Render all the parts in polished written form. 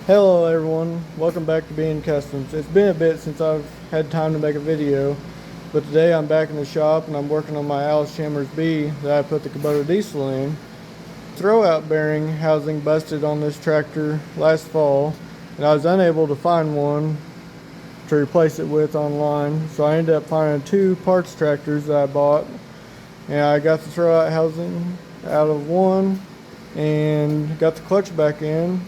Hello everyone, welcome back to Being Customs. It's been a bit since I've had time to make a video, but today I'm back in the shop and I'm working on my Allis Chalmers B that I put the Kubota diesel in. Throwout bearing housing busted on this tractor last fall, and I was unable to find one to replace it with online, so I ended up finding two parts tractors that I bought, and I got the throwout housing out of one and got the clutch back in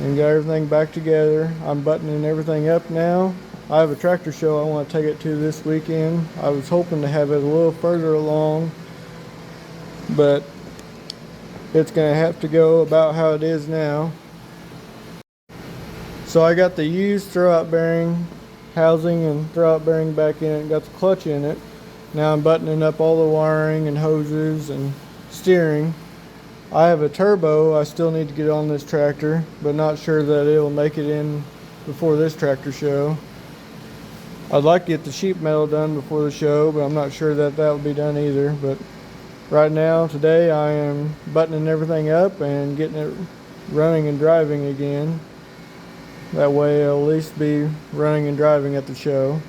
and got everything back together. I'm buttoning everything up now. I have a tractor show I want to take it to this weekend. I was hoping to have it a little further along, but it's going to have to go about how it is now. So I got the used throwout bearing housing and throwout bearing back in it and got the clutch in it. Now I'm buttoning up all the wiring and hoses and steering. I have a turbo I still need to get on this tractor, but not sure that it'll make it in before this tractor show. I'd like to get the sheet metal done before the show, but I'm not sure that will be done either. But right now, today, I am buttoning everything up and getting it running and driving again. That way it'll at least be running and driving at the show.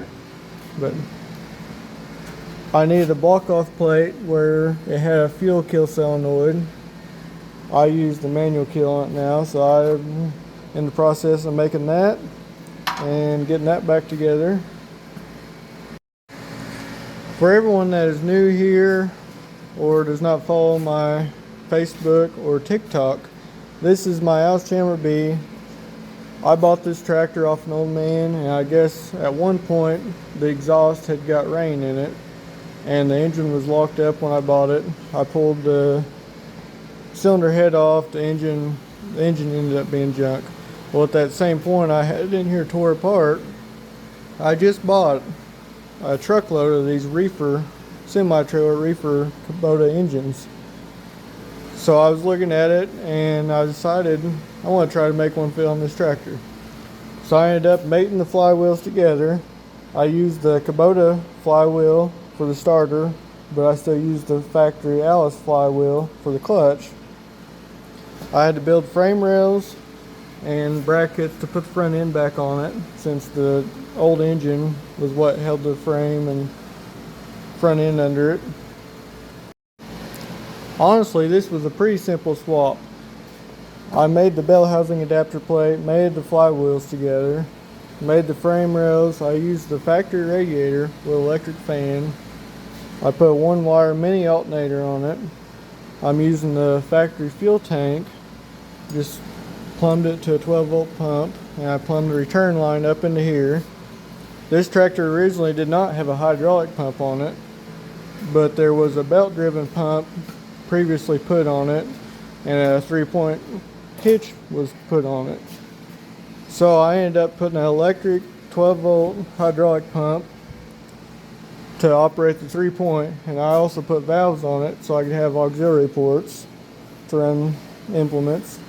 But I needed a block off plate where it had a fuel kill solenoid. I use the manual kill on it now, so I'm in the process of making that and getting that back together. For everyone that is new here or does not follow my Facebook or TikTok, this is my Allis Chalmers B. I bought this tractor off an old man, and I guess at one point the exhaust had got rain in it and the engine was locked up when I bought it. I pulled the cylinder head off, the engine ended up being junk. Well, at that same point, I had it in here tore apart. I just bought a truckload of these reefer, semi-trailer reefer Kubota engines. So I was looking at it and I decided I want to try to make one fit on this tractor. So I ended up mating the flywheels together. I used the Kubota flywheel for the starter, but I still used the factory Allis flywheel for the clutch. I had to build frame rails and brackets to put the front end back on it, since the old engine was what held the frame and front end under it. Honestly, this was a pretty simple swap. I made the bell housing adapter plate, made the flywheels together, made the frame rails. I used the factory radiator with electric fan. I put a 1-wire mini alternator on it. I'm using the factory fuel tank, just plumbed it to a 12-volt pump, and I plumbed the return line up into here. This tractor originally did not have a hydraulic pump on it, but there was a belt-driven pump previously put on it, and a 3-point hitch was put on it. So I ended up putting an electric 12-volt hydraulic pump to operate the 3-point, and I also put valves on it so I could have auxiliary ports to run implements.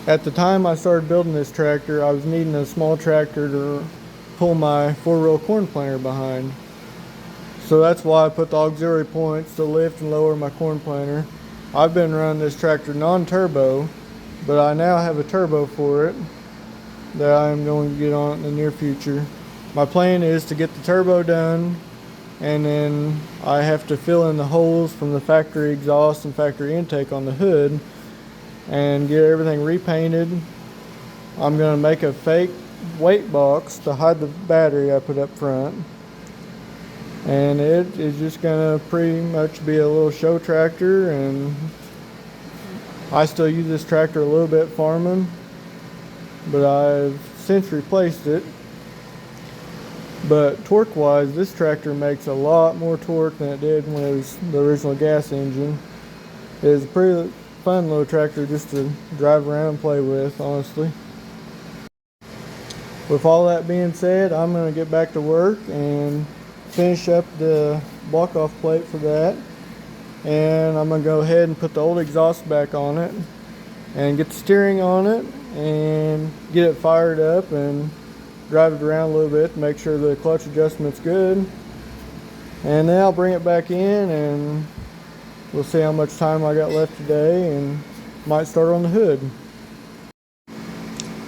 At the time I started building this tractor, I was needing a small tractor to pull my 4-wheel corn planter behind. So that's why I put the auxiliary points to lift and lower my corn planter. I've been running this tractor non-turbo, but I now have a turbo for it that I'm going to get on in the near future. My plan is to get the turbo done, and then I have to fill in the holes from the factory exhaust and factory intake on the hood and get everything repainted. I'm going to make a fake weight box to hide the battery I put up front, and it is just going to pretty much be a little show tractor. And I still use this tractor a little bit farming, but I've since replaced it. But torque wise, this tractor makes a lot more torque than it did when it was the original gas engine. It is a pretty fun little tractor just to drive around and play with, honestly. With all that being said, I'm going to get back to work and finish up the block off plate for that, and I'm going to go ahead and put the old exhaust back on it and get the steering on it and get it fired up and drive it around a little bit to make sure the clutch adjustment's good, and then I'll bring it back in and we'll see how much time I got left today and might start on the hood.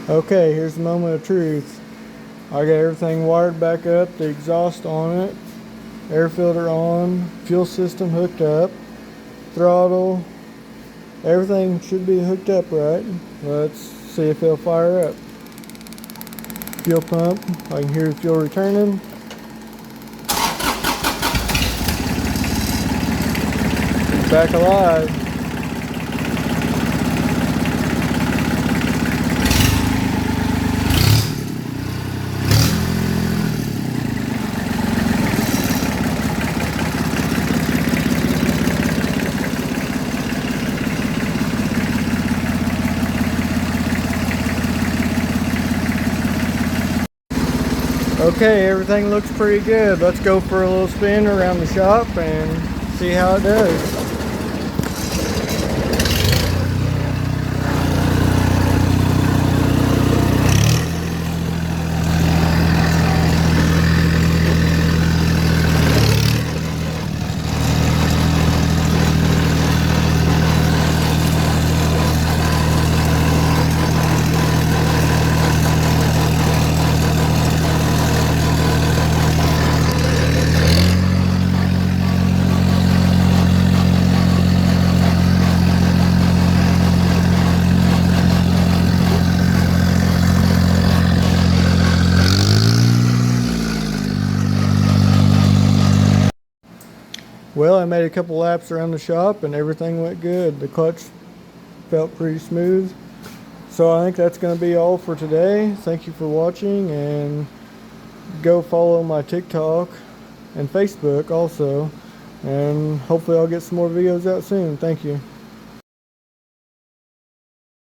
Okay, here's the moment of truth. I got everything wired back up, the exhaust on it, air filter on, fuel system hooked up, throttle, everything should be hooked up right. Let's see if it'll fire up. Fuel pump, I can hear the fuel returning. It's back alive. Okay, everything looks pretty good. Let's go for a little spin around the shop and see how it does. Well, I made a couple laps around the shop and everything went good. The clutch felt pretty smooth. So I think that's going to be all for today. Thank you for watching, and go follow my TikTok and Facebook also. And hopefully I'll get some more videos out soon. Thank you.